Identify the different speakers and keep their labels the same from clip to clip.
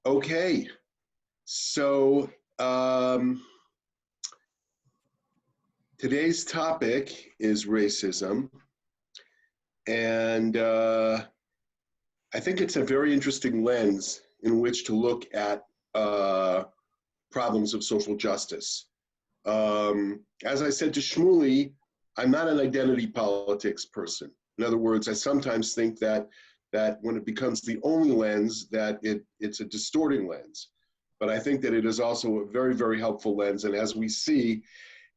Speaker 1: Okay, so today's topic is racism, and I think it's a very interesting lens in which to look at problems of social justice. As I said to Shmuley, I'm not an identity politics person. In other words, I sometimes think that when it becomes the only lens, that it's a distorting lens. But I think that it is also a very, very helpful lens. And as we see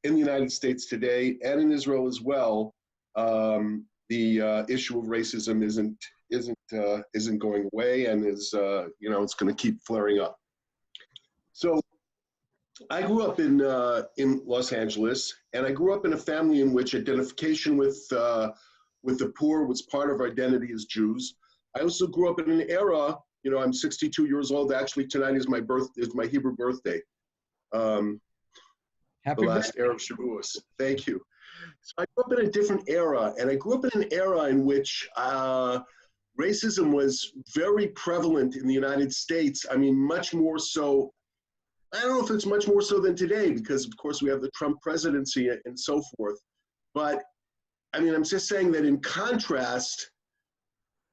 Speaker 1: in the United States today and in Israel as well, the issue of racism isn't going away, and is it's going to keep flaring up. So I grew up in Los Angeles, and I grew up in a family in which identification with the poor was part of our identity as Jews. I also grew up in an era, I'm 62 years old. Actually, tonight is my Hebrew birthday. The last era of Shavuos. Thank you. So I grew up in a different era, and I grew up in an era in which racism was very prevalent in the United States. I mean, much more so. I don't know if it's much more so than today, because of course we have the Trump presidency and so forth. But I mean, I'm just saying that in contrast,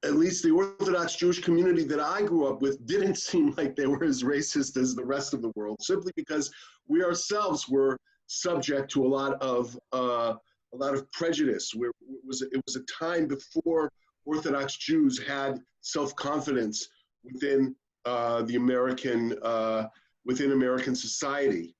Speaker 1: at least the Orthodox Jewish community that I grew up with didn't seem like they were as racist as the rest of the world, simply because we ourselves were subject to a lot of prejudice. It was a time before Orthodox Jews had self-confidence within within American society.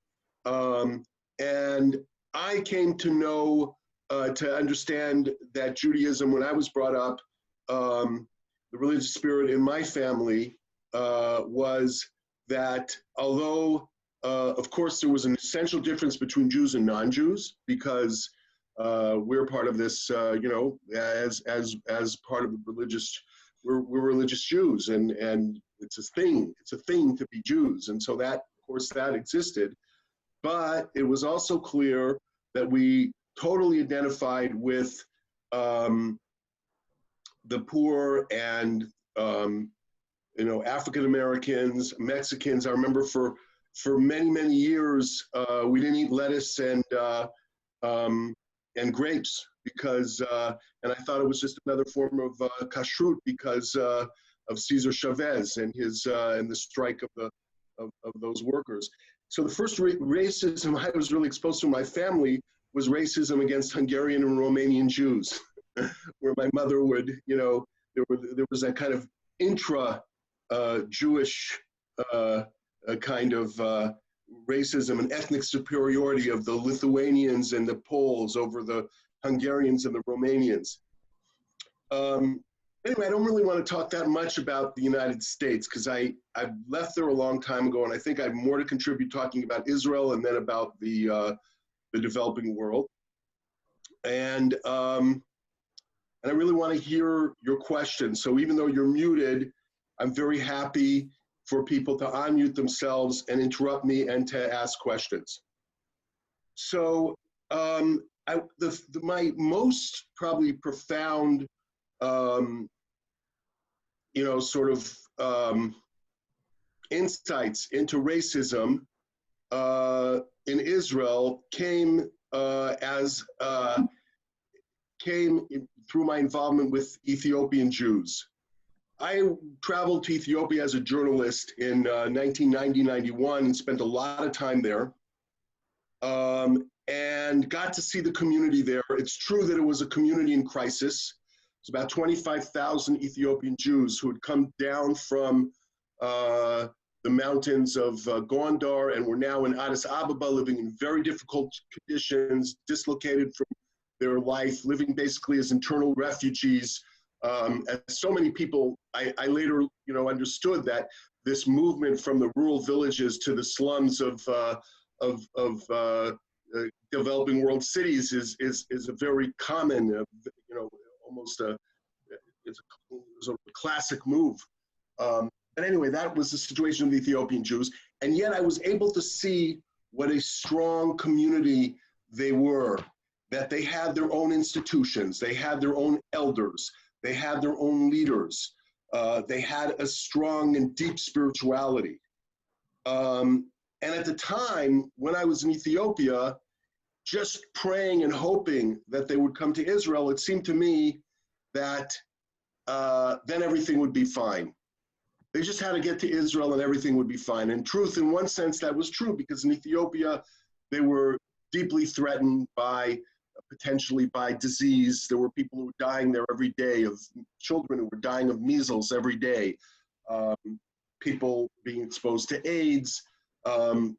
Speaker 1: And I came to know, to understand that Judaism, when I was brought up, the religious spirit in my family was that although, of course, there was an essential difference between Jews and non-Jews, because we're part of this, as part of the religious, we're religious Jews, and it's a thing to be Jews. And so that, of course, that existed. But it was also clear that we totally identified with the poor and, African Americans, Mexicans. I remember for many, many years, we didn't eat lettuce and grapes because, and I thought it was just another form of kashrut because of Cesar Chavez and and the strike of those workers. So the first racism I was really exposed to in my family was racism against Hungarian and Romanian Jews, where my mother would, there was that kind of intra-Jewish kind of racism and ethnic superiority of the Lithuanians and the Poles over the Hungarians and the Romanians. Anyway, I don't really want to talk that much about the United States because I've left there a long time ago, and I think I have more to contribute talking about Israel and then about the developing world. And I really want to hear your questions. So even though you're muted, I'm very happy for people to unmute themselves and interrupt me and to ask questions. So my most probably profound, insights into racism in Israel came through my involvement with Ethiopian Jews. I traveled to Ethiopia as a journalist in 1990-91 and spent a lot of time there and got to see the community there. It's true that it was a community in crisis. It's about 25,000 Ethiopian Jews who had come down from the mountains of Gondar and were now in Addis Ababa, living in very difficult conditions, dislocated from their life, living basically as internal refugees. As so many people, I later, understood that this movement from the rural villages to the slums of developing world cities is a very common, almost it's a classic move. But anyway, that was the situation of the Ethiopian Jews. And yet I was able to see what a strong community they were, that they had their own institutions, they had their own elders, they had their own leaders. They had a strong and deep spirituality. And at the time, when I was in Ethiopia, just praying and hoping that they would come to Israel, it seemed to me that then everything would be fine. They just had to get to Israel and everything would be fine. In truth, in one sense, that was true, because in Ethiopia, they were deeply threatened by, potentially by disease. There were people who were dying there every day, of children who were dying of measles every day, people being exposed to AIDS,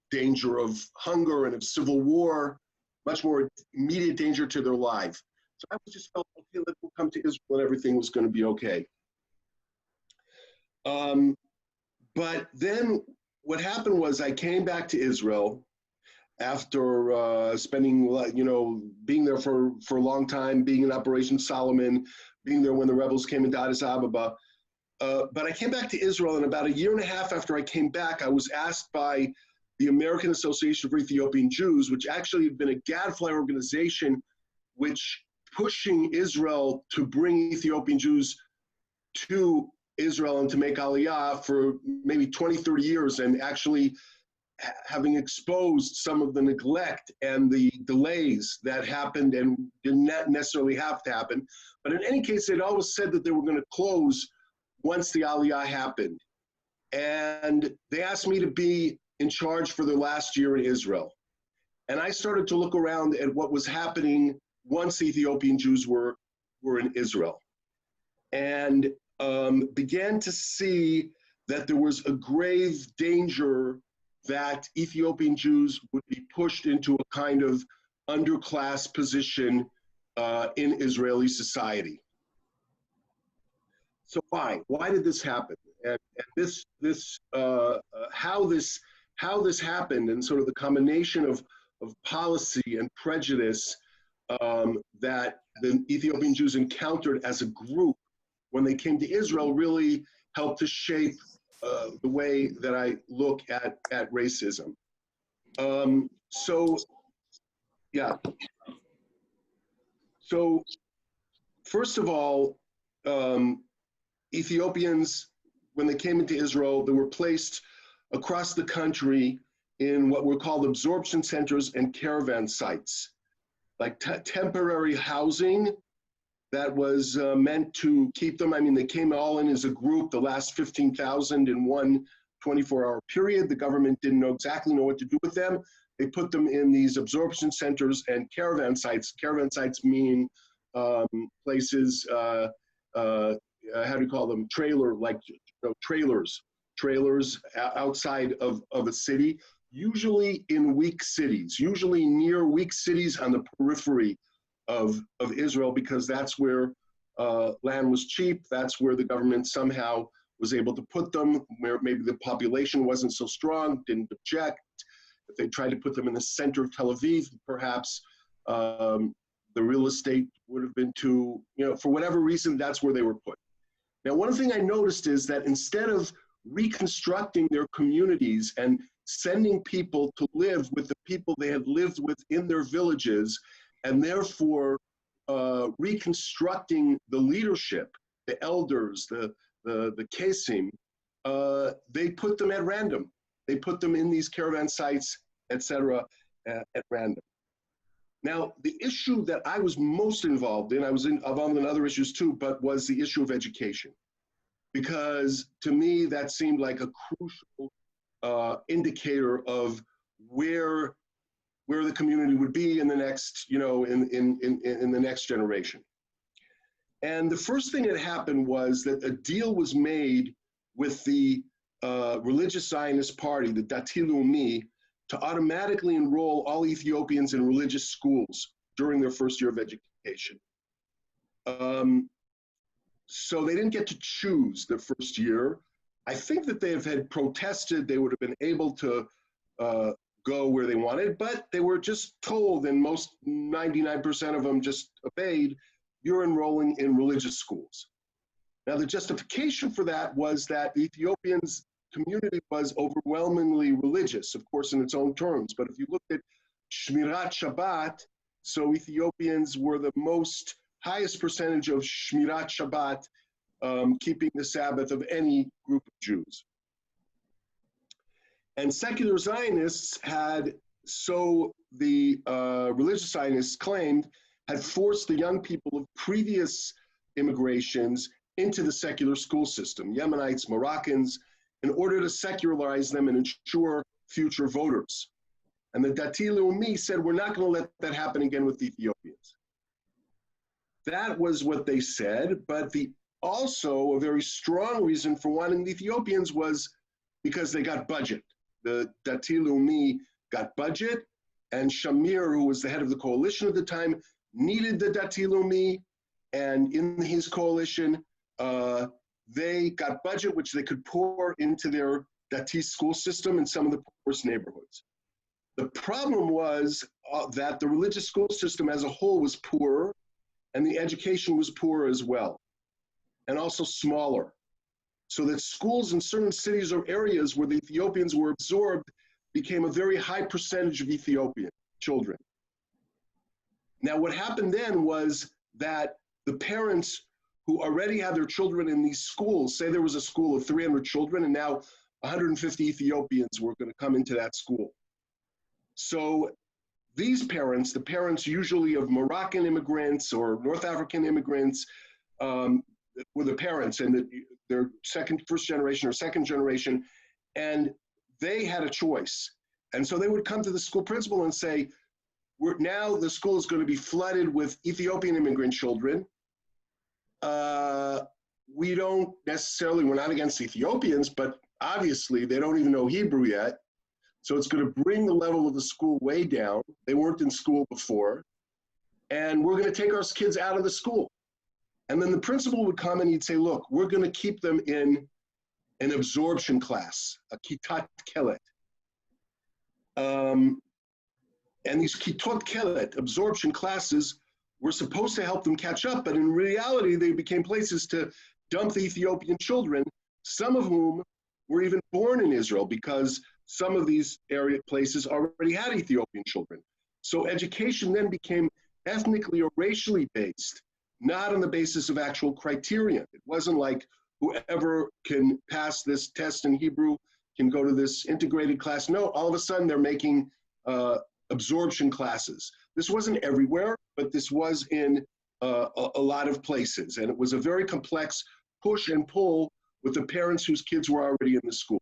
Speaker 1: danger of hunger and of civil war, much more immediate danger to their life. So I just felt, okay, let's come to Israel and everything was going to be okay. But then what happened was I came back to Israel after spending, being there for a long time, being in Operation Solomon, being there when the rebels came into Addis Ababa. But I came back to Israel, and about a year and a half after I came back, I was asked by the American Association of Ethiopian Jews, which actually had been a gadfly organization which pushing Israel to bring Ethiopian Jews to Israel and to make Aliyah for maybe 20, 30 years, and actually having exposed some of the neglect and the delays that happened and did not necessarily have to happen. But in any case, they'd always said that they were going to close once the Aliyah happened. And they asked me to be in charge for their last year in Israel. And I started to look around at what was happening once the Ethiopian Jews were in Israel, and began to see that there was a grave danger that Ethiopian Jews would be pushed into a kind of underclass position in Israeli society. So why? Why did this happen? And how this happened, and sort of the combination of policy and prejudice that the Ethiopian Jews encountered as a group when they came to Israel really helped to shape the way that I look at racism. So first of all, Ethiopians, when they came into Israel, they were placed across the country in what were called absorption centers and caravan sites, like temporary housing that was meant to keep them. I mean, they came all in as a group, the last 15,000 in one 24-hour period. The government didn't exactly know what to do with them. They put them in these absorption centers and caravan sites. Caravan sites mean places, how do you call them? Trailers outside of a city, usually in weak cities, usually near weak cities on the periphery of Israel, because that's where land was cheap. That's where the government somehow was able to put them, where maybe the population wasn't so strong, didn't object. If they tried to put them in the center of Tel Aviv, perhaps the real estate would have been too, for whatever reason, that's where they were put. Now, one thing I noticed is that instead of reconstructing their communities and sending people to live with the people they had lived with in their villages, and therefore reconstructing the leadership, the elders, the kesim, they put them at random. They put them in these caravan sites, etc., at random. Now, the issue that I was most involved in, I was involved in other issues too, but was the issue of education. Because to me, that seemed like a crucial indicator of where the community would be in the next, in the next generation. And the first thing that happened was that a deal was made with the religious Zionist party, the Dati Leumi, to automatically enroll all Ethiopians in religious schools during their first year of education. So they didn't get to choose the first year. I think that they had protested, they would have been able to go where they wanted, but they were just told, and most 99% of them just obeyed, you're enrolling in religious schools. Now, the justification for that was that the Ethiopians community was overwhelmingly religious, of course, in its own terms. But if you look at Shmirat Shabbat, so Ethiopians were the highest percentage of Shmirat Shabbat keeping the Sabbath of any group of Jews. And secular Zionists had, so the religious Zionists claimed, had forced the young people of previous immigrations into the secular school system, Yemenites, Moroccans, in order to secularize them and ensure future voters. And the Dati Leumi said, we're not going to let that happen again with the Ethiopians. That was what they said, but also a very strong reason for wanting the Ethiopians was because they got budget. The Dati Leumi got budget, and Shamir, who was the head of the coalition at the time, needed the Dati Leumi, and in his coalition, they got budget which they could pour into their Dati school system in some of the poorest neighborhoods. The problem was that the religious school system as a whole was poor, and the education was poor as well, and also smaller. So that schools in certain cities or areas where the Ethiopians were absorbed became a very high percentage of Ethiopian children. Now, what happened then was that the parents who already had their children in these schools, say there was a school of 300 children, and now 150 Ethiopians were going to come into that school. So these parents, the parents usually of Moroccan immigrants or North African immigrants, were the parents, and they're first generation or second generation, and they had a choice. And so they would come to the school principal and say, now the school is going to be flooded with Ethiopian immigrant children. We're not against Ethiopians, but obviously they don't even know Hebrew yet. So it's going to bring the level of the school way down. They weren't in school before. And we're going to take our kids out of the school. And then the principal would come and he'd say, look, we're going to keep them in an absorption class, a kitat kelet. And these kitot kelet, absorption classes, were supposed to help them catch up, but in reality, they became places to dump the Ethiopian children, some of whom were even born in Israel, because some of these places already had Ethiopian children. So education then became ethnically or racially based, not on the basis of actual criterion. It wasn't like whoever can pass this test in Hebrew can go to this integrated class. No, all of a sudden they're making absorption classes. This wasn't everywhere, but this was in a lot of places. And it was a very complex push and pull with the parents whose kids were already in the school.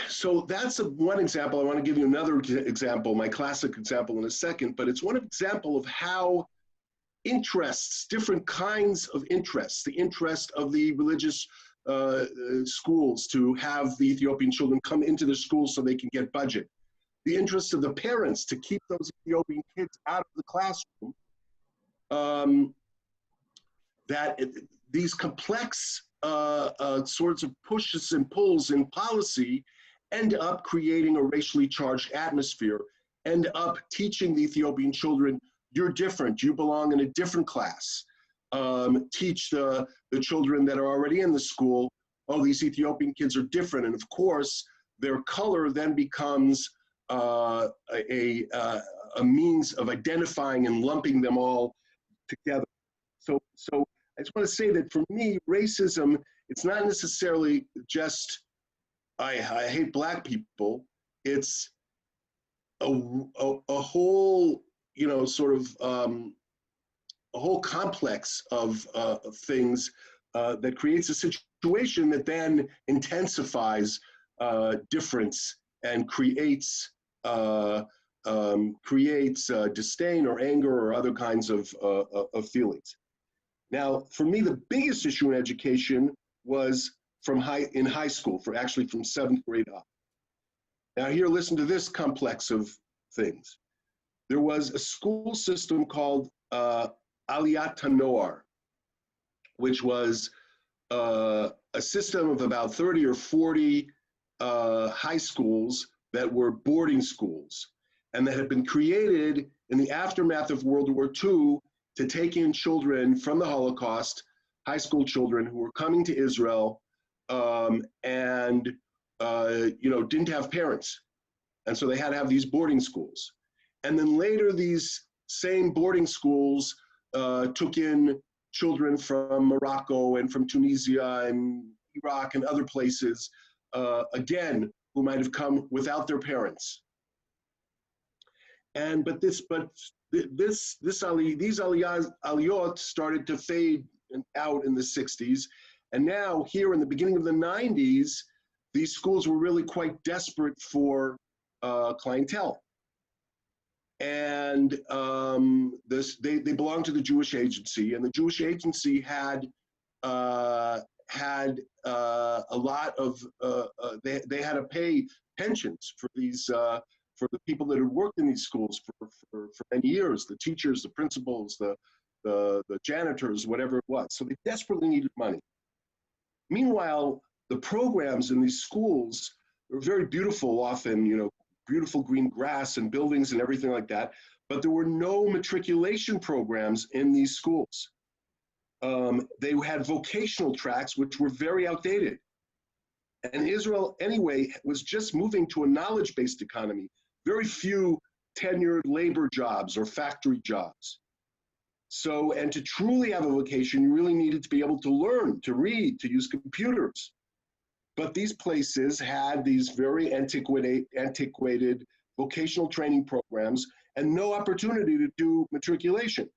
Speaker 1: So that's one example. I want to give you another example, my classic example in a second, but it's one example of how interests, different kinds of interests, the interest of the religious schools to have the Ethiopian children come into the schools so they can get budget, the interest of the parents to keep those Ethiopian kids out of the classroom, these complex sorts of pushes and pulls in policy end up creating a racially charged atmosphere, end up teaching the Ethiopian children, you're different, you belong in a different class. Teach the children that are already in the school, oh, these Ethiopian kids are different. And of course, their color then becomes a means of identifying and lumping them all together. So I just want to say that for me, racism, it's not necessarily just, I hate Black people. It's a whole, sort of a whole complex of things that creates a situation that then intensifies difference and creates disdain or anger or other kinds of feelings. Now, for me, the biggest issue in education was from high school, from 7th grade up. Now here, listen to this complex of things. There was a school system called Aliyat HaNoar, which was a system of about 30 or 40 high schools that were boarding schools, and that had been created in the aftermath of World War II to take in children from the Holocaust, high school children who were coming to Israel and didn't have parents. And so they had to have these boarding schools. And then later these same boarding schools took in children from Morocco and from Tunisia and Iraq and other places, again, who might have come without their parents. These aliyot started to fade out in the 60s. And now here in the beginning of the 90s, these schools were really quite desperate for clientele. And they belonged to the Jewish Agency, and the Jewish Agency had a lot of, they had to pay pensions for these, for the people that had worked in these schools for many years, the teachers, the principals, the janitors, whatever it was. So they desperately needed money. Meanwhile, the programs in these schools were very beautiful, often, you know, beautiful green grass and buildings and everything like that, but there were no matriculation programs in these schools. They had vocational tracks, which were very outdated. And Israel, anyway, was just moving to a knowledge-based economy. Very few tenured labor jobs or factory jobs. So, and to truly have a vocation, you really needed to be able to learn, to read, to use computers. But these places had these very antiquated vocational training programs and no opportunity to do matriculation.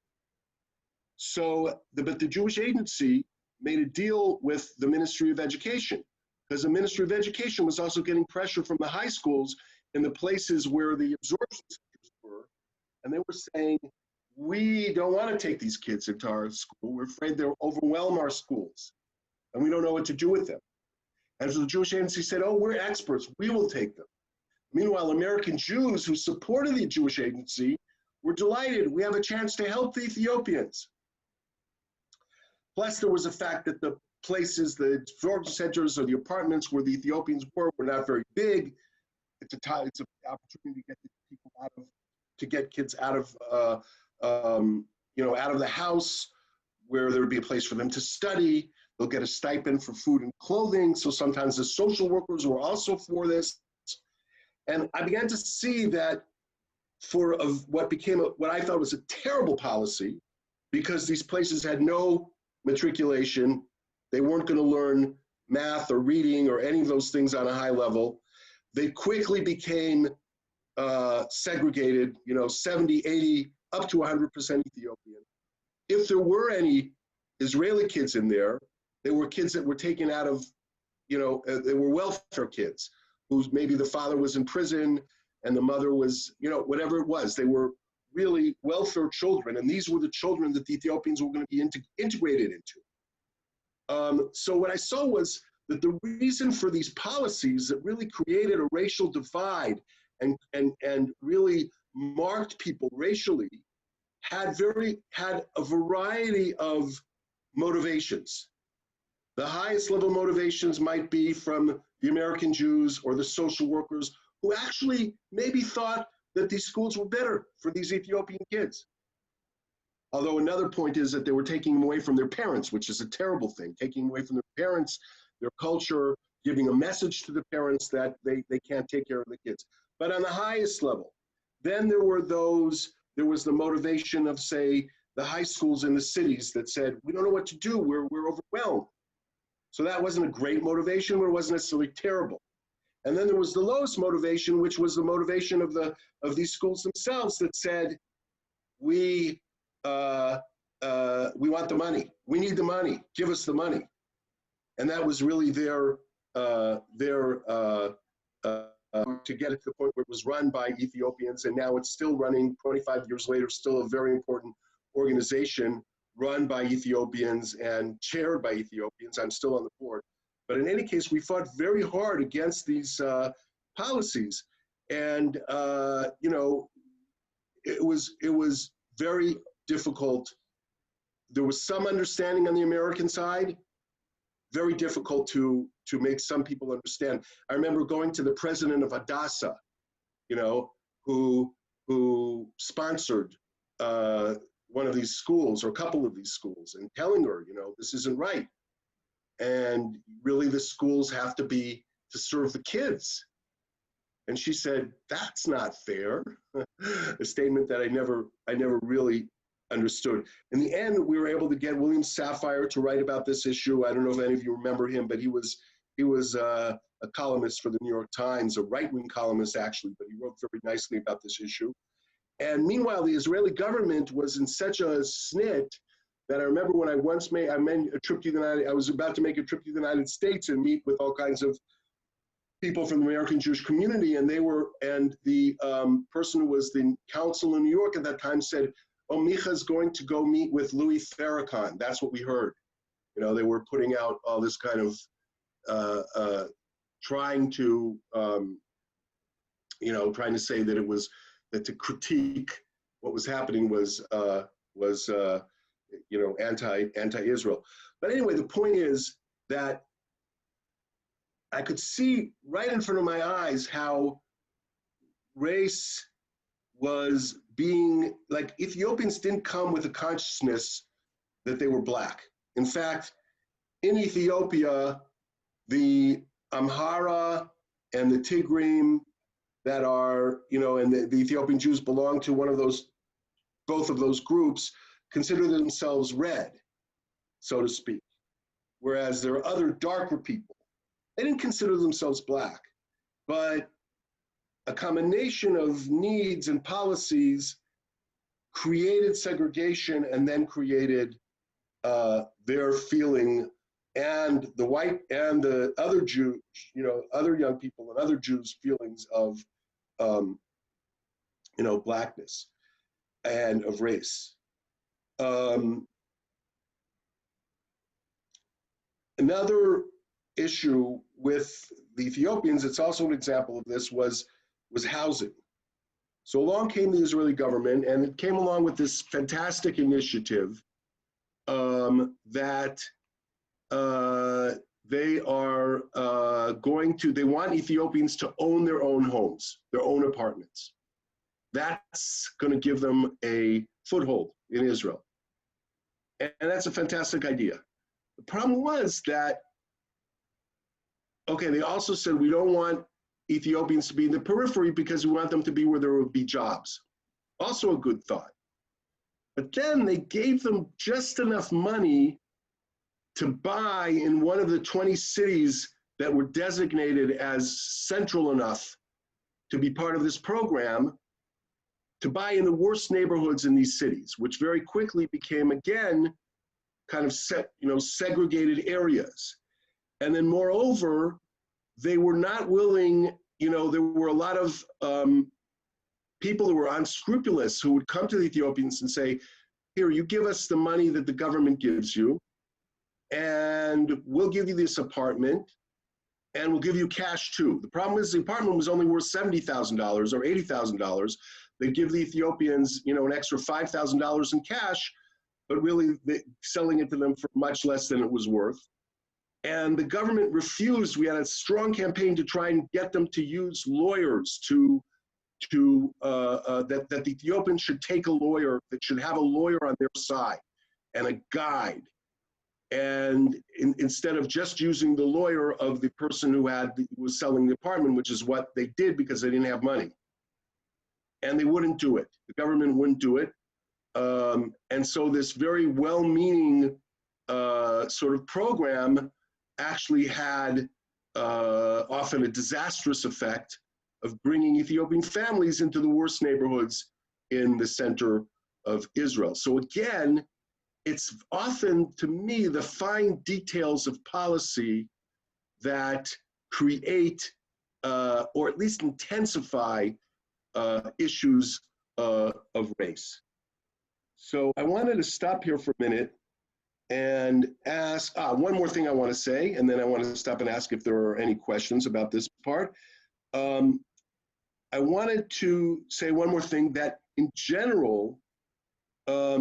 Speaker 1: So, but the Jewish Agency made a deal with the Ministry of Education, because the Ministry of Education was also getting pressure from the high schools in the places where the absorption centers were. And they were saying, we don't want to take these kids into our school. We're afraid they'll overwhelm our schools, and we don't know what to do with them. And so the Jewish Agency said, oh, we're experts, we will take them. Meanwhile, American Jews who supported the Jewish Agency were delighted. We have a chance to help the Ethiopians. Plus, there was the fact that the places, the absorption centers or the apartments where the Ethiopians were not very big. It's an opportunity to get people out of, to get kids out of, you know, out of the house, where there would be a place for them to study. They'll get a stipend for food and clothing. So sometimes the social workers were also for this. And I began to see that for what became what I thought was a terrible policy, because these places had no matriculation. They weren't going to learn math or reading or any of those things on a high level. They quickly became segregated, you know, 70, 80, up to 100% Ethiopian. If there were any Israeli kids in there, they were kids that were taken out of, you know, they were welfare kids, whose maybe the father was in prison and the mother was, you know, whatever it was. They were really welfare children, and these were the children that the Ethiopians were going to be integrated into. So what I saw was that the reason for these policies that really created a racial divide and really marked people racially had a variety of motivations. The highest level motivations might be from the American Jews or the social workers who actually maybe thought that these schools were better for these Ethiopian kids. Although another point is that they were taking them away from their parents, which is a terrible thing, taking away from their parents, their culture, giving a message to the parents that they can't take care of the kids. But on the highest level, then there was the motivation of, say, the high schools in the cities that said, we don't know what to do, we're overwhelmed. So that wasn't a great motivation, but it wasn't necessarily terrible. And then there was the lowest motivation, which was the motivation of these schools themselves that said, we want the money. We need the money. Give us the money. And that was really their to get it to the point where it was run by Ethiopians, and now it's still running 25 years later, still a very important organization run by Ethiopians and chaired by Ethiopians. I'm still on the board. But in any case, we fought very hard against these policies. And, you know, it was very difficult. There was some understanding on the American side, very difficult to make some people understand. I remember going to the president of Hadassah, you know, who sponsored one of these schools or a couple of these schools, and telling her, you know, this isn't right. And really the schools have to be to serve the kids. And she said, that's not fair. A statement that I never really understood. In the end, we were able to get William Safire to write about this issue. I don't know if any of you remember him, but he was a columnist for the New York Times, a right-wing columnist actually, but he wrote very nicely about this issue. And meanwhile, the Israeli government was in such a snit that I remember when I once made a trip to I was about to make a trip to the United States and meet with all kinds of people from the American Jewish community, and the person who was the counsel in New York at that time said, "Oh, Micha's going to go meet with Louis Farrakhan." That's what we heard. You know, they were putting out all this kind of trying to, trying to say that it was that to critique what was happening was anti-Israel. But anyway, the point is that I could see right in front of my eyes how race was being, like, Ethiopians didn't come with a consciousness that they were Black. In fact, in Ethiopia, the Amhara and the Tigrim that are, and the Ethiopian Jews belong to both of those groups, consider themselves red, so to speak. Whereas there are other darker people. They didn't consider themselves Black, but a combination of needs and policies created segregation and then created their feeling, and the white and the other Jews, other young people and other Jews' feelings of, Blackness and of race. Another issue with the Ethiopians, it's also an example of this, was housing. So along came the Israeli government, and it came along with this fantastic initiative that they want Ethiopians to own their own homes, their own apartments. That's going to give them a foothold in Israel. And that's a fantastic idea. The problem was that, they also said we don't want Ethiopians to be in the periphery because we want them to be where there will be jobs. Also a good thought. But then they gave them just enough money to buy in one of the 20 cities that were designated as central enough to be part of this program, to buy in the worst neighborhoods in these cities, which very quickly became, again, kind of segregated areas. And then moreover, they were not willing, there were a lot of people who were unscrupulous who would come to the Ethiopians and say, here, you give us the money that the government gives you, and we'll give you this apartment, and we'll give you cash too. The problem is the apartment was only worth $70,000 or $80,000. They give the Ethiopians, an extra $5,000 in cash, but really selling it to them for much less than it was worth. And the government refused. We had a strong campaign to try and get them to use lawyers that the Ethiopians should take a lawyer, that should have a lawyer on their side and a guide. And instead of just using the lawyer of the person who was selling the apartment, which is what they did because they didn't have money. And they wouldn't do it. The government wouldn't do it. And so this very well-meaning sort of program actually had often a disastrous effect of bringing Ethiopian families into the worst neighborhoods in the center of Israel. So again, it's often, to me, the fine details of policy that create or at least intensify issues of race. So I wanted to stop here for a minute and ask, one more thing I want to say, and then I want to stop and ask if there are any questions about this part. I wanted to say one more thing, that in general, a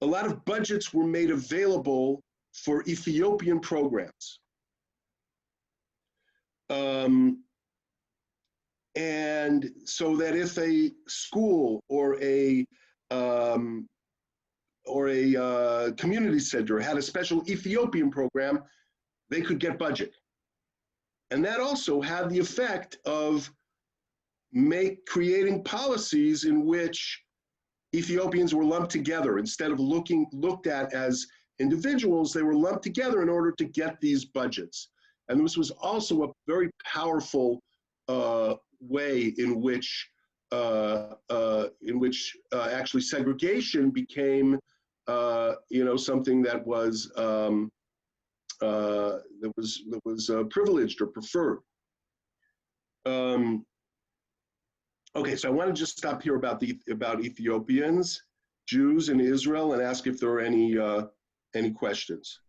Speaker 1: lot of budgets were made available for Ethiopian programs. And so that if a school or a community center had a special Ethiopian program, they could get budget. And that also had the effect of creating policies in which Ethiopians were lumped together. Instead of looked at as individuals, they were lumped together in order to get these budgets. And this was also a very powerful way in which actually segregation became, something that was privileged or preferred. Okay, so I want to just stop here about Ethiopians, Jews in Israel, and ask if there are any questions.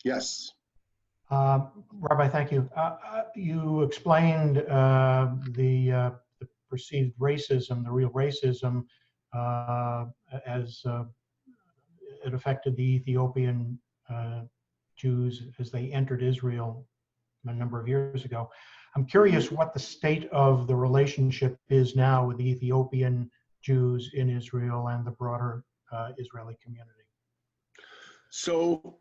Speaker 1: Yes.
Speaker 2: Rabbi, thank you. You explained the perceived racism, the real racism, as it affected the Ethiopian Jews as they entered Israel a number of years ago. I'm curious what the state of the relationship is now with the Ethiopian Jews in Israel and the broader Israeli community.
Speaker 1: So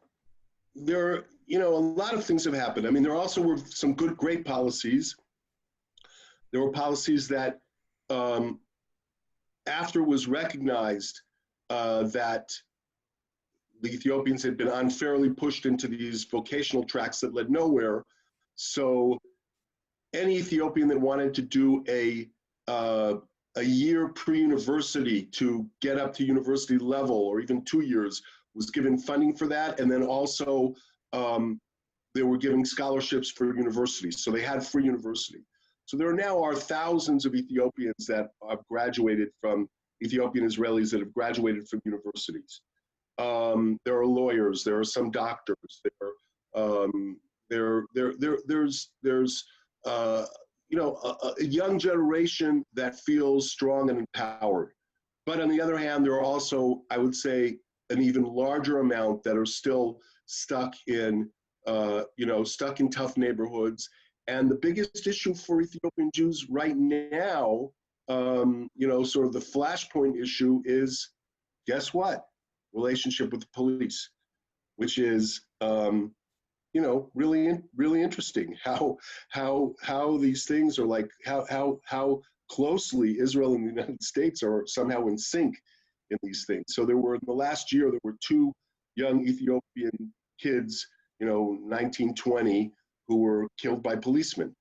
Speaker 1: there, a lot of things have happened. I mean, there also were some great policies. There were policies that, after it was recognized that the Ethiopians had been unfairly pushed into these vocational tracks that led nowhere. So any Ethiopian that wanted to do a year pre-university to get up to university level, or even 2 years, was given funding for that. And then also they were giving scholarships for universities. So they had free university. So there now are thousands of Ethiopians that have graduated from, Ethiopian Israelis that have graduated from universities. There are lawyers, there are some doctors, there's a young generation that feels strong and empowered. But on the other hand, there are also, I would say, an even larger amount that are still stuck in tough neighborhoods. And the biggest issue for Ethiopian Jews right now, sort of the flashpoint issue is, guess what? Relationship with the police, which is, really interesting. How these things are like, how closely Israel and the United States are somehow in sync in these things. So in the last year, there were 2 young Ethiopian kids, 19, 20, who were killed by policemen.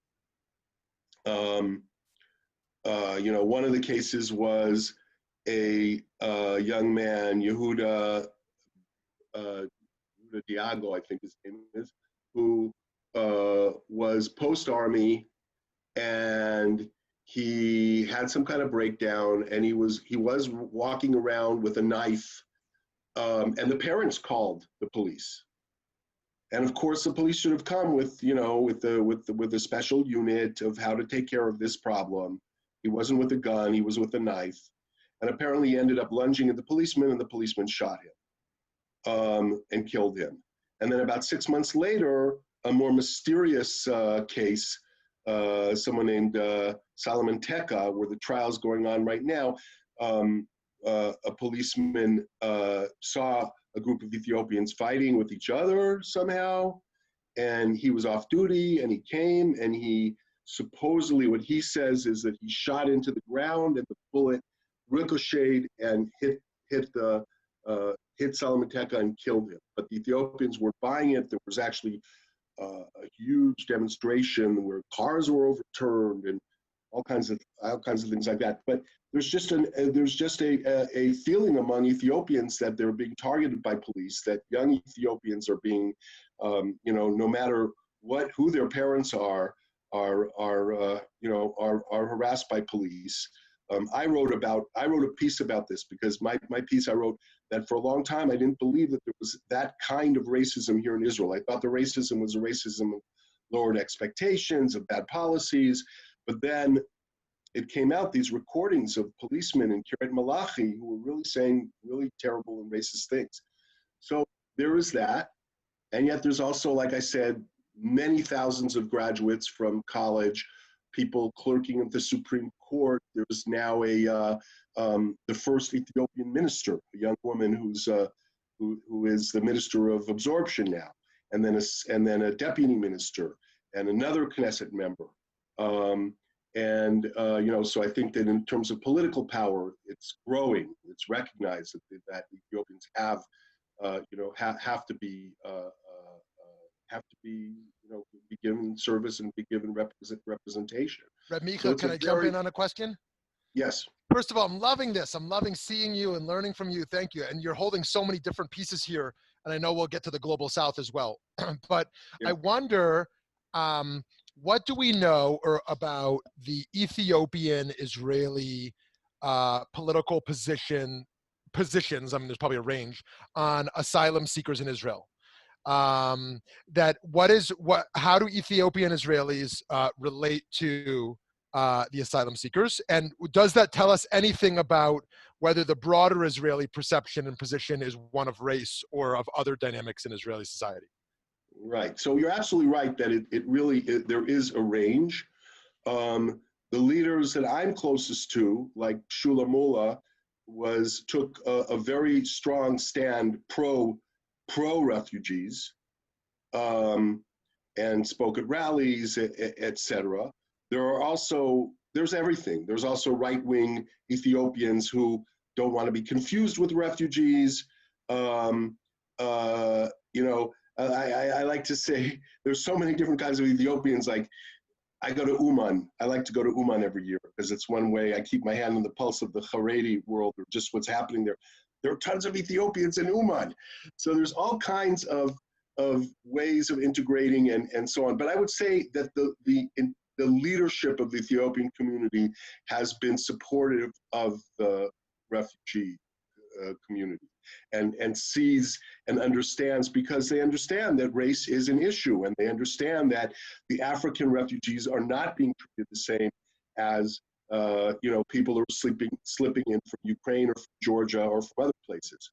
Speaker 1: One of the cases was a young man, Yehuda Diago, I think his name is, who was post-army, and he had some kind of breakdown, and he was walking around with a knife, and the parents called the police. And of course, the police should have come with a special unit of how to take care of this problem. He wasn't with a gun; he was with a knife, and apparently he ended up lunging at the policeman, and the policeman shot him and killed him. And then about 6 months later, a more mysterious case, someone named Solomon Teka, where the trial's going on right now. A policeman saw a group of Ethiopians fighting with each other somehow, and he was off duty, and he came, and he supposedly, what he says is that he shot into the ground, and the bullet ricocheted and hit Solomon Teka and killed him. But the Ethiopians were buying it. There was actually a huge demonstration where cars were overturned and all kinds of things like that. But there's just a feeling among Ethiopians that they're being targeted by police. That young Ethiopians are being, no matter who their parents are harassed by police. I wrote a piece about this because my piece I wrote that for a long time I didn't believe that there was that kind of racism here in Israel. I thought the racism was a racism of lowered expectations, of bad policies, but then it came out, these recordings of policemen in Kiryat Malachi who were really saying really terrible and racist things. So there is that, and yet there's also, like I said, many thousands of graduates from college, people clerking at the Supreme Court. There's now the first Ethiopian minister, a young woman who is the minister of absorption now, and then a deputy minister and another Knesset member. So I think that in terms of political power, it's growing. It's recognized that Ethiopians have to be be given service and be given representation.
Speaker 3: Rabbi
Speaker 1: So
Speaker 3: Micha, can I jump in on a question?
Speaker 1: Yes.
Speaker 3: First of all, I'm loving this. I'm loving seeing you and learning from you. Thank you. And you're holding so many different pieces here. And I know we'll get to the global south as well. But yeah. I wonder, what do we know about the Ethiopian Israeli political positions? I mean, there's probably a range on asylum seekers in Israel. How do Ethiopian Israelis relate to the asylum seekers? And does that tell us anything about whether the broader Israeli perception and position is one of race or of other dynamics in Israeli society?
Speaker 1: Right. So you're absolutely right that there is a range. The leaders that I'm closest to, like Shula Mullah, took a very strong stand pro refugees, and spoke at rallies, etc. There's everything. There's also right-wing Ethiopians who don't want to be confused with refugees. I like to say there's so many different kinds of Ethiopians. Like, I go to Uman. I like to go to Uman every year because it's one way I keep my hand on the pulse of the Haredi world, or just what's happening there. There are tons of Ethiopians in Uman. So there's all kinds of ways of integrating and so on. But I would say that the leadership of the Ethiopian community has been supportive of the refugee community and sees and understands, because they understand that race is an issue, and they understand that the African refugees are not being treated the same as people who are slipping in from Ukraine or from Georgia or from other places.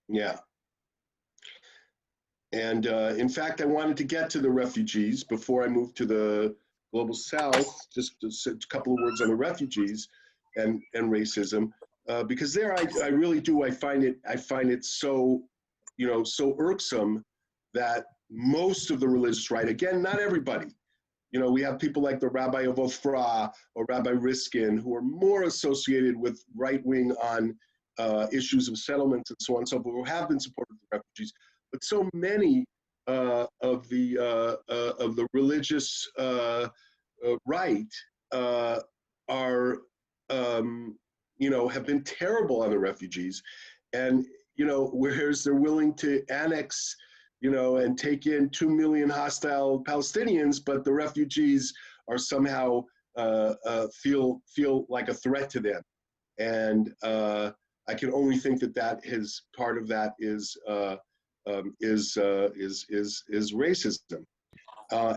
Speaker 1: Yeah. And in fact, I wanted to get to the refugees before I moved to the global south. Just a couple of words on the refugees and racism. Because there, I really do. I find it so, so irksome that most of the religious right, again, not everybody. We have people like the Rabbi of Ofra or Rabbi Riskin, who are more associated with right wing on issues of settlements and so on and so forth, who have been supportive of the refugees. But so many of the religious right are. Have been terrible on the refugees, and whereas they're willing to annex, and take in 2 million hostile Palestinians, but the refugees are somehow feel like a threat to them, and I can only think that is part of that is racism,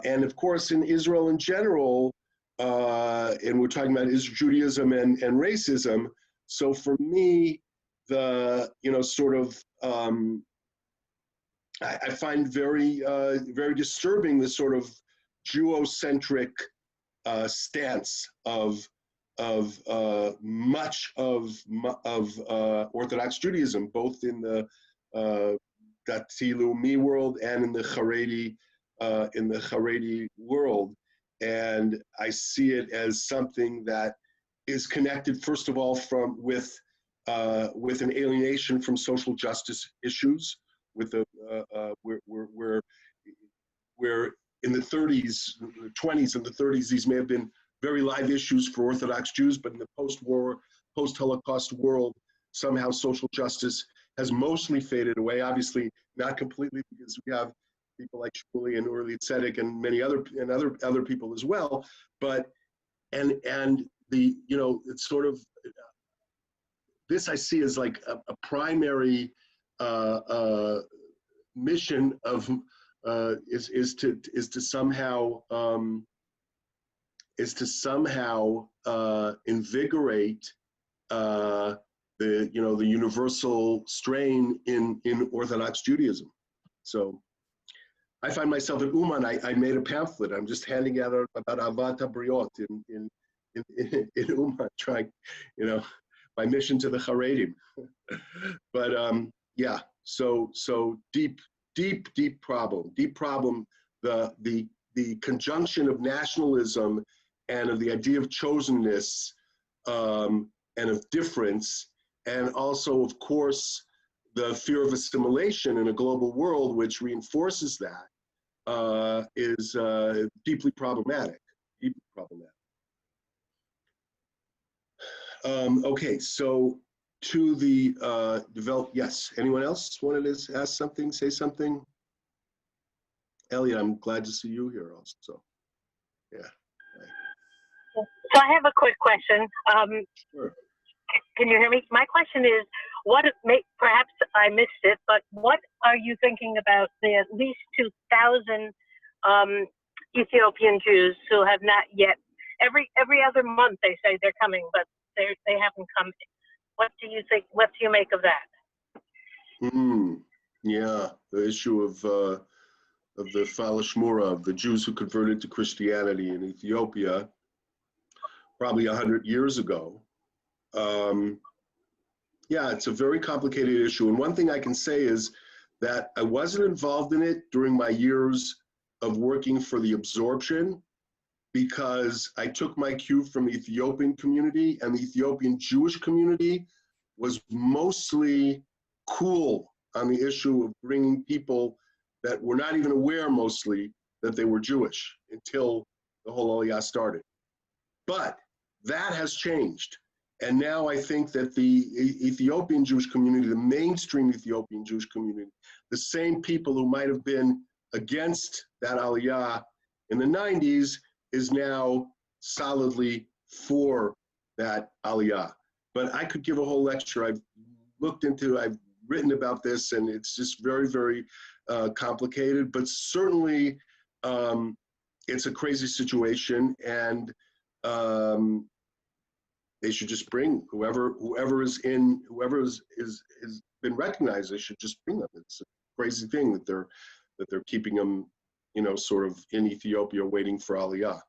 Speaker 1: and of course in Israel in general. And we're talking about Judaism and racism. So for me, I find very disturbing the sort of Jewocentric stance of much of Orthodox Judaism, both in the Dati Leumi world and in the Haredi world. And I see it as something that is connected, first of all, with an alienation from social justice issues. Where in the 30s, 20s, and the 30s, these may have been very live issues for Orthodox Jews, but in the post-war, post-Holocaust world, somehow social justice has mostly faded away. Obviously, not completely, because we have people like Shmuley and Uri Tzedek and many other people as well, but and the it's sort of this I see as like a primary mission of is to somehow invigorate the universal strain in Orthodox Judaism. So I find myself at Uman. I made a pamphlet. I'm just handing out about Avat HaBriot in Uman, trying, my mission to the Haredim. But so deep problem. The conjunction of nationalism and of the idea of chosenness and of difference, and also, of course, the fear of assimilation in a global world, which reinforces that, is deeply problematic. Deeply problematic. Okay, so to the yes, anyone else wanted to ask something, say something? Elliot, I'm glad to see you here also. Yeah.
Speaker 4: So I have a quick question.
Speaker 1: Sure.
Speaker 4: Can you hear me? My question is, perhaps I missed it, but what are you thinking about the at least 2,000 Ethiopian Jews who have not yet, every other month they say they're coming, but they haven't come. What do you think, what do you make of that?
Speaker 1: Yeah, the issue of the Falashmura, of the Jews who converted to Christianity in Ethiopia probably 100 years ago. Yeah, it's a very complicated issue. And one thing I can say is that I wasn't involved in it during my years of working for the absorption, because I took my cue from the Ethiopian community, and the Ethiopian Jewish community was mostly cool on the issue of bringing people that were not even aware mostly that they were Jewish until the whole Aliyah started. But that has changed. And now I think that the Ethiopian Jewish community, the mainstream Ethiopian Jewish community, the same people who might have been against that Aliyah in the 90s, is now solidly for that Aliyah. But I could give a whole lecture. I've written about this, and it's just very, very complicated, but certainly it's a crazy situation, and they should just bring whoever is been recognized. They should just bring them. It's a crazy thing that they're keeping them, sort of in Ethiopia waiting for Aliyah.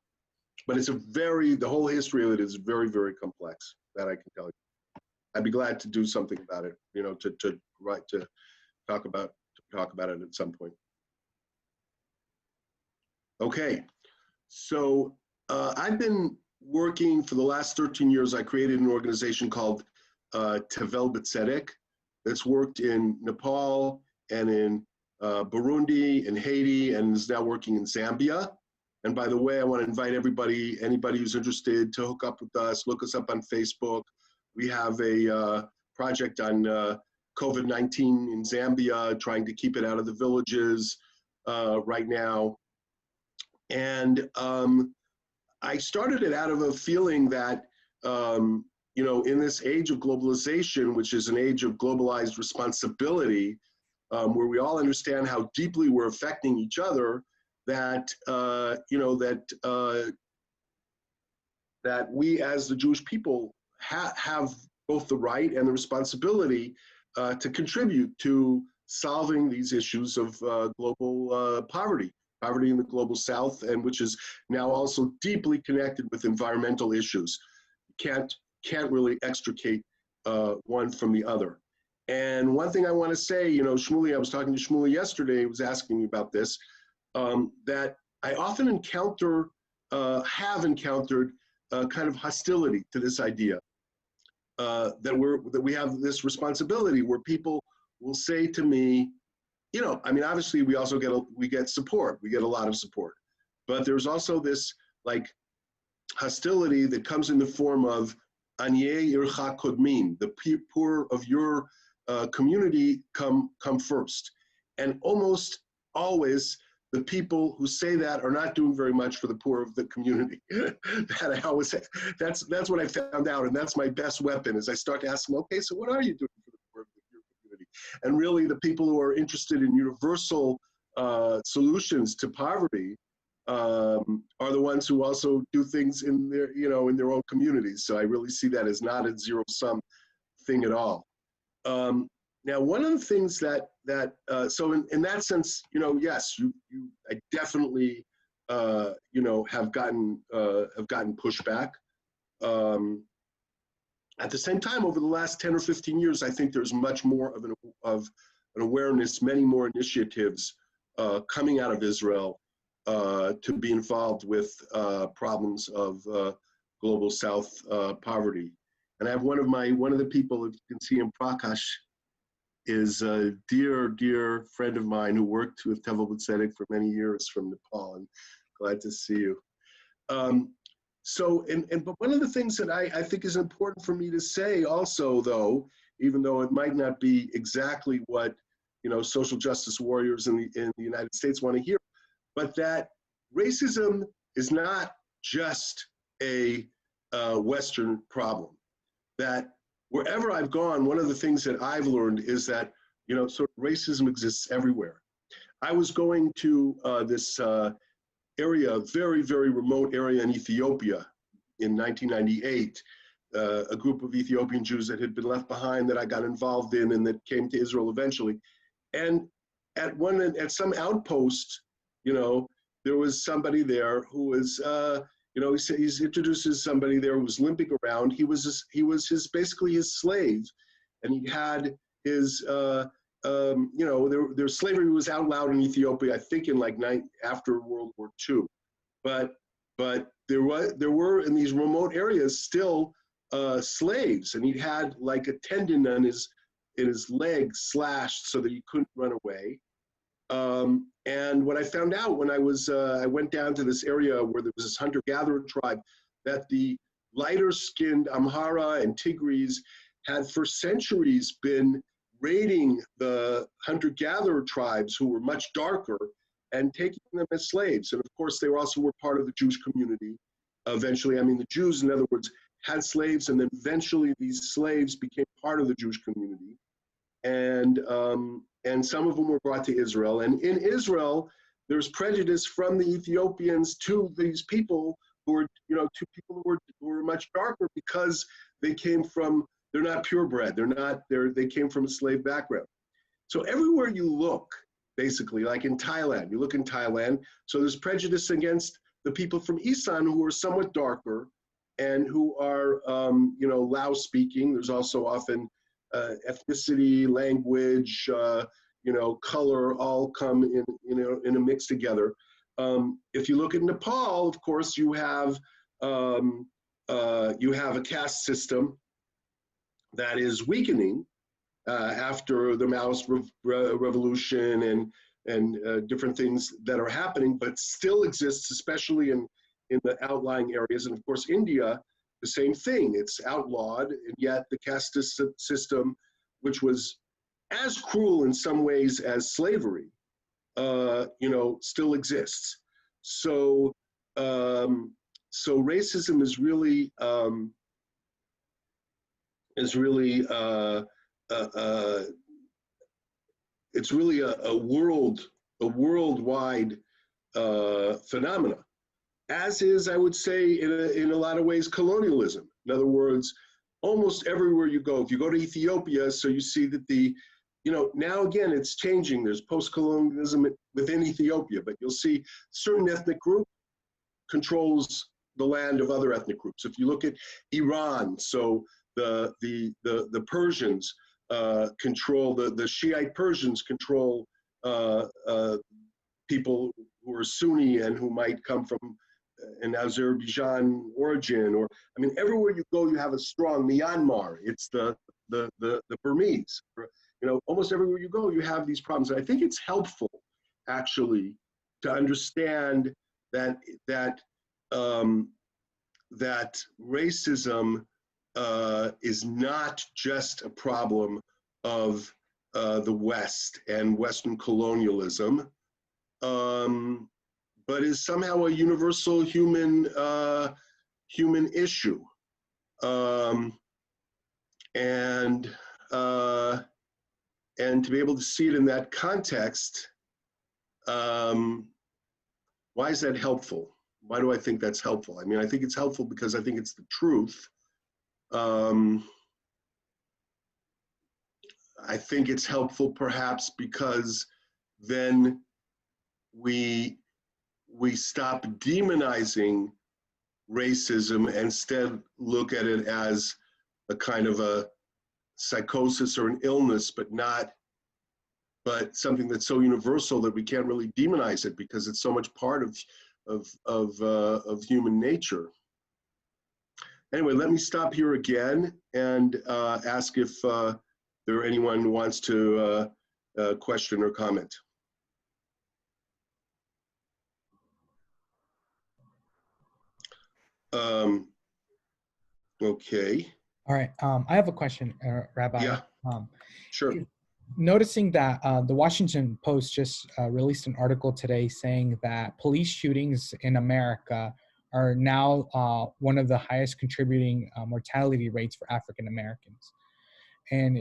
Speaker 1: But it's the whole history of it is very, very complex. That I can tell you. I'd be glad to do something about it. To talk about it at some point. Okay, so I've been working for the last 13 years. I created an organization called Tevel B'Tzedek that's worked in Nepal and in Burundi and Haiti, and is now working in Zambia. And by the way, I want to invite anybody who's interested, to hook up with us, look us up on Facebook. We have a project on COVID-19 in Zambia, trying to keep it out of the villages right now. And I started it out of a feeling that, in this age of globalization, which is an age of globalized responsibility, where we all understand how deeply we're affecting each other, that that we as the Jewish people have both the right and the responsibility to contribute to solving these issues of global poverty in the global South, and which is now also deeply connected with environmental issues. Can't really extricate one from the other. And one thing I want to say, Shmuley, I was talking to Shmuley yesterday, he was asking me about this, that I often have encountered kind of hostility to this idea, that we have this responsibility, where people will say to me, obviously we also get support, we get a lot of support, but there's also this like hostility that comes in the form of Anye Ircha Kodmin, the poor of your community come first. And almost always the people who say that are not doing very much for the poor of the community. That I always say, that's what I found out, and that's my best weapon, is I start to ask them, okay, so what are you doing for the poor of your community? And really the people who are interested in universal solutions to poverty are the ones who also do things in their, in their own communities. So I really see that as not a zero-sum thing at all. Now, one of the things so in that sense, yes, I definitely, have gotten pushback. At the same time, over the last 10 or 15 years, I think there's much more of an awareness, many more initiatives coming out of Israel to be involved with problems of global South poverty. And I have one of the people that you can see in Prakash is a dear friend of mine who worked with Tevel B'Tzedek for many years from Nepal, and glad to see you. But one of the things that I think is important for me to say also, though, even though it might not be exactly what, you know, social justice warriors in the United States want to hear, but that racism is not just a Western problem. That wherever I've gone, one of the things that I've learned is that, you know, sort of racism exists everywhere. I was going to this area, very remote area in Ethiopia in 1998, a group of Ethiopian Jews that had been left behind that I got involved in and that came to Israel eventually. And at some outpost, you know, there was somebody there who was, you know, he introduces somebody there who was limping around. He was basically his slave, and he had his, you know, their slavery was outlawed in Ethiopia, I think in like after World War II, but there were in these remote areas still slaves, and he had like a tendon in his leg slashed so that he couldn't run away. And what I found out when I went down to this area where there was this hunter-gatherer tribe, that the lighter-skinned Amhara and Tigris had for centuries been raiding the hunter-gatherer tribes who were much darker and taking them as slaves. And of course, they also were part of the Jewish community. Eventually, I mean, the Jews, in other words, had slaves, and then eventually these slaves became part of the Jewish community. And some of them were brought to Israel. And in Israel, there's prejudice from the Ethiopians to these people who were, you know, to people who were much darker because they came from, they're not purebred. They came from a slave background. So everywhere you look, basically, like in Thailand, you look in Thailand, so there's prejudice against the people from Isan who are somewhat darker and who are, you know, Lao speaking. There's also often ethnicity, language, you know, color, all come in, you know, in a mix together. If you look at Nepal, of course, you have a caste system that is weakening after the Maoist revolution and different things that are happening, but still exists, especially in the outlying areas. And of course, India, the same thing. It's outlawed, and yet the caste system, which was as cruel in some ways as slavery, you know, still exists. So, so racism is really it's really a worldwide phenomena, as is, I would say, in a lot of ways, colonialism. In other words, almost everywhere you go, if you go to Ethiopia, so you see that you know, now again, it's changing. There's post-colonialism within Ethiopia, but you'll see certain ethnic group controls the land of other ethnic groups. If you look at Iran, so the Persians control, the Shiite Persians control people who are Sunni and who might come from an Azerbaijan origin, or, I mean, everywhere you go, you have a strong Myanmar. It's the Burmese. You know, almost everywhere you go, you have these problems. And I think it's helpful, actually, to understand that racism is not just a problem of the West and Western colonialism, but is somehow a universal human issue. And to be able to see it in that context, why is that helpful? Why do I think that's helpful? I mean, I think it's helpful because I think it's the truth. I think it's helpful perhaps because then we stop demonizing racism and instead look at it as a kind of a psychosis or an illness, but not but something that's so universal that we can't really demonize it because it's so much part of human nature. Anyway, let me stop here again and ask if there anyone who wants to question or comment. Okay.
Speaker 5: All right. I have a question, Rabbi.
Speaker 1: Yeah. Sure.
Speaker 5: Noticing that the Washington Post just released an article today saying that police shootings in America are now one of the highest contributing mortality rates for African Americans, and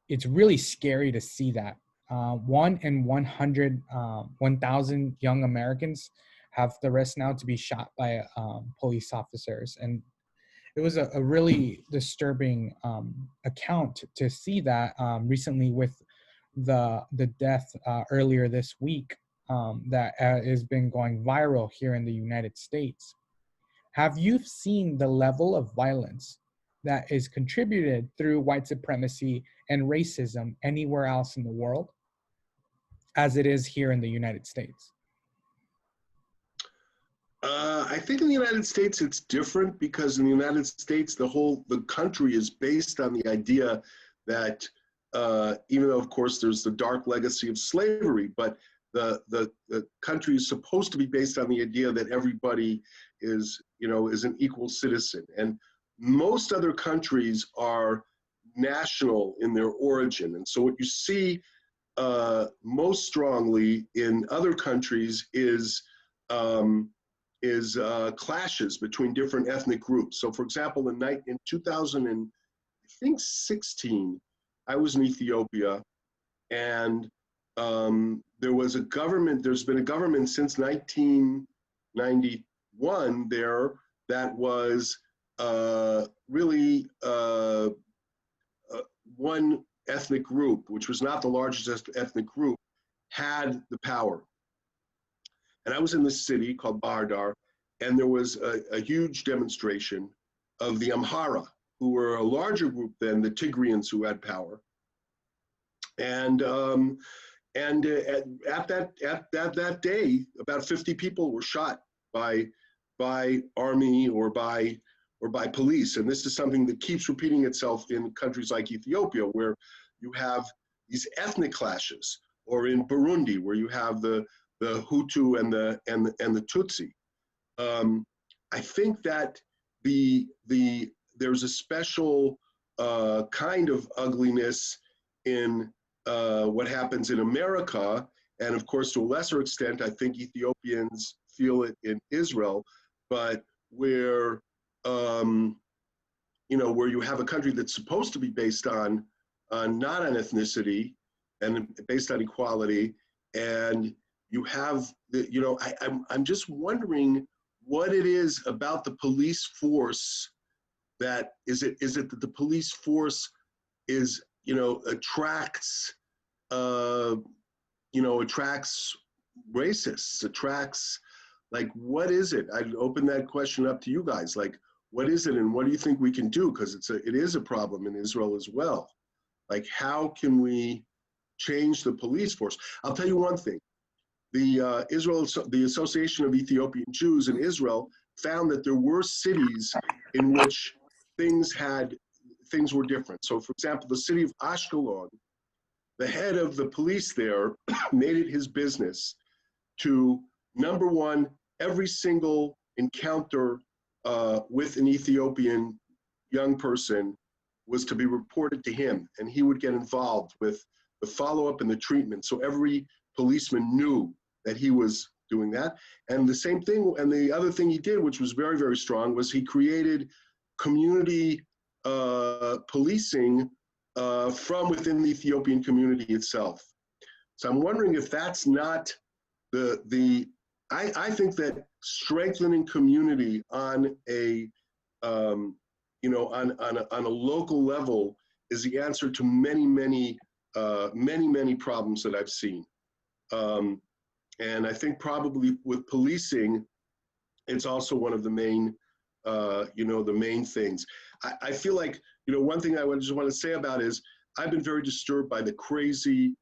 Speaker 5: it's really scary to see that 1 in 1,000 young Americans have the risk now to be shot by police officers, and it was a really disturbing account to see that recently with the death earlier this week that has been going viral here in the United States. Have you seen the level of violence that is contributed through white supremacy and racism anywhere else in the world as it is here in the United States?
Speaker 1: I think in the United States it's different because in the United States the country is based on the idea that even though of course there's the dark legacy of slavery, but the country is supposed to be based on the idea that everybody is an equal citizen, and most other countries are national in their origin, and so what you see most strongly in other countries is clashes between different ethnic groups. So for example, in 2016, I was in Ethiopia, and there's been a government since 1991 there that was really one ethnic group, which was not the largest ethnic group, had the power. And I was in this city called Bahardar, and there was a huge demonstration of the Amhara, who were a larger group than the Tigrians who had power. And at that day, about 50 people were shot by army or by police. And this is something that keeps repeating itself in countries like Ethiopia, where you have these ethnic clashes, or in Burundi, where you have the Hutu and the Tutsi. I think that there's a special kind of ugliness in what happens in America, and of course to a lesser extent I think Ethiopians feel it in Israel, but where where you have a country that's supposed to be based on not on ethnicity and based on equality, and you have I'm just wondering what it is about the police force that is it that the police force is attracts racists, attracts, like, what is it? I'd open that question up to you guys, like, what is it and what do you think we can do? Because it is a problem in Israel as well. Like, how can we change the police force? I'll tell you one thing. The Association of Ethiopian Jews in Israel found that there were cities in which things were different. So for example, the city of Ashkelon, the head of the police there made it his business to, number one, every single encounter with an Ethiopian young person was to be reported to him, and he would get involved with the follow-up and the treatment. So every policeman knew that he was doing that. And the same thing, and the other thing he did, which was very, very strong, was he created community policing from within the Ethiopian community itself. So I'm wondering if that's not I think that strengthening community on a on a local level is the answer to many problems that I've seen. And I think probably with policing, it's also one of the main, the main things. I feel like, one thing I just want to say about is I've been very disturbed by the crazy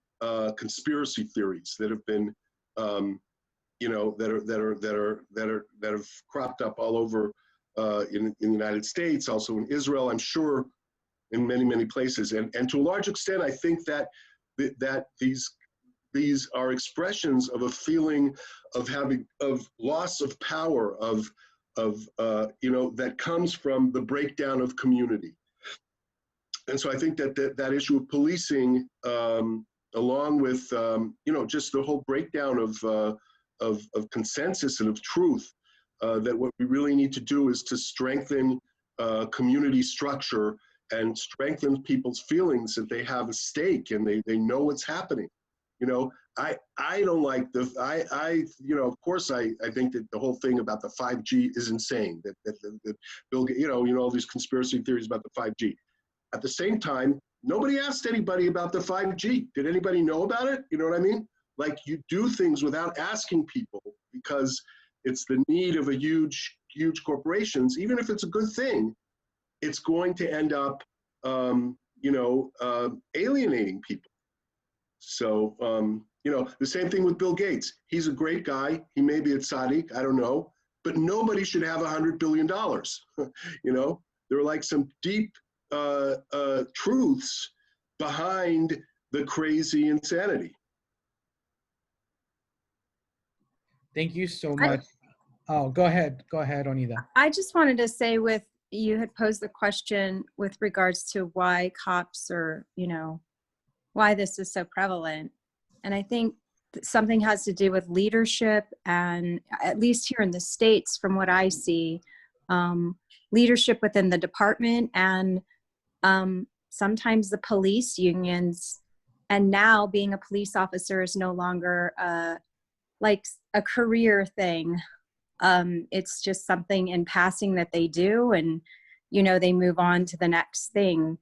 Speaker 1: conspiracy theories that have been, you know, that have cropped up all over in the United States, also in Israel, I'm sure, in many places, and to a large extent, I think that these are expressions of a feeling of loss of power, of you know, that comes from the breakdown of community. And so I think that issue of policing, along with you know, just the whole breakdown of consensus and of truth, that what we really need to do is to strengthen community structure and strengthen people's feelings that they have a stake and they know what's happening. You know, I don't like you know, of course I think that the whole thing about the 5G is insane, that Bill, you know, all these conspiracy theories about the 5G. At the same time, nobody asked anybody about the 5G. Did anybody know about it? You know what I mean? Like, you do things without asking people because it's the need of a huge corporations. Even if it's a good thing, it's going to end up, you know, alienating people. So, you know, the same thing with Bill Gates. He's a great guy. He may be a tzaddik, I don't know, but nobody should have $100 billion. You know, there are like some deep truths behind the crazy insanity.
Speaker 5: Thank you so much. Oh, go ahead, Onida.
Speaker 6: I just wanted to say, you had posed the question with regards to why cops are, you know, why this is so prevalent. And I think something has to do with leadership, and at least here in the States, from what I see, leadership within the department, and sometimes the police unions. And now being a police officer is no longer like a career thing. It's just something in passing that they do, and, you know, they move on to the next thing.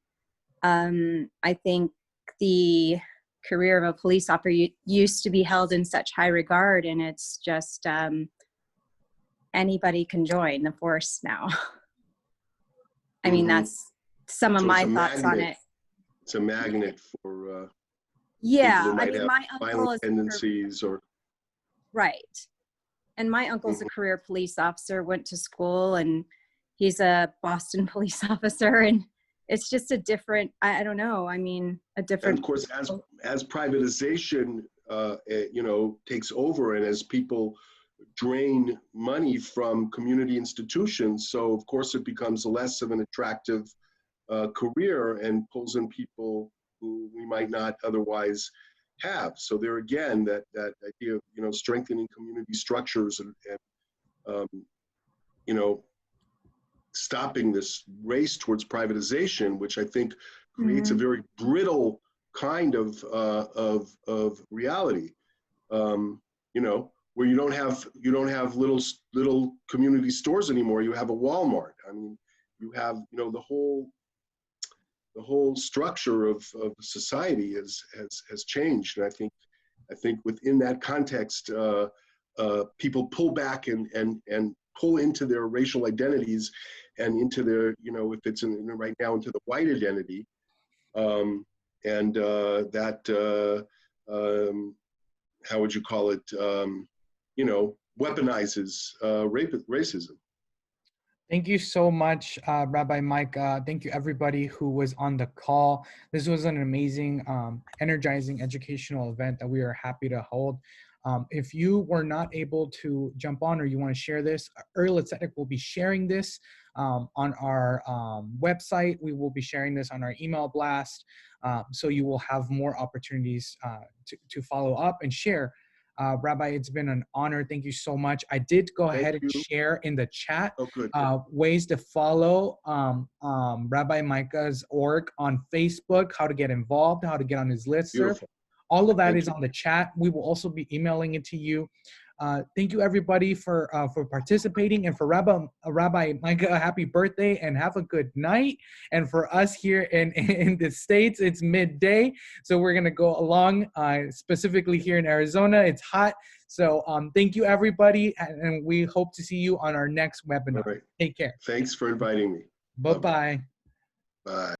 Speaker 6: I think the career of a police officer used to be held in such high regard, and it's just anybody can join the force now. I mean, that's some of my thoughts on it.
Speaker 1: It's a magnet for
Speaker 6: yeah,
Speaker 1: people who might have
Speaker 6: my uncle is
Speaker 1: tendencies or
Speaker 6: right. And my uncle's a career police officer, went to school, and he's a Boston police officer, and it's just a different, I don't know, I mean, a different.
Speaker 1: And of course, as privatization, you know, takes over, and as people drain money from community institutions, so of course it becomes less of an attractive career and pulls in people who we might not otherwise have. So there again, that idea of, you know, strengthening community structures and you know, stopping this race towards privatization, which I think creates a very brittle kind of reality. You know, where you don't have little community stores anymore. You have a Walmart. I mean, you have, you know, the whole structure of society has changed, and I think within that context, people pull back and pull into their racial identities and into their, you know, if it's right now into the white identity, and that how would you call it? You know, weaponizes racism.
Speaker 5: Thank you so much, Rabbi Micah. Thank you, everybody who was on the call. This was an amazing, energizing educational event that we are happy to hold. If you were not able to jump on or you want to share this, Earl Tzedek will be sharing this on our website. We will be sharing this on our email blast. So you will have more opportunities to follow up and share. Rabbi, it's been an honor. Thank you so much. I did go ahead and share in the chat ways to follow Rabbi Micah's org on Facebook, how to get involved, how to get on his listserv. All of that is on the chat. We will also be emailing it to you. Thank you, everybody, for participating. And for Rabbi Micah, happy birthday and have a good night. And for us here in the States, it's midday. So we're going to go along, specifically here in Arizona. It's hot. So thank you, everybody. And we hope to see you on our next webinar. All right. Take care.
Speaker 1: Thanks for inviting me.
Speaker 5: Bye-bye.
Speaker 1: Bye.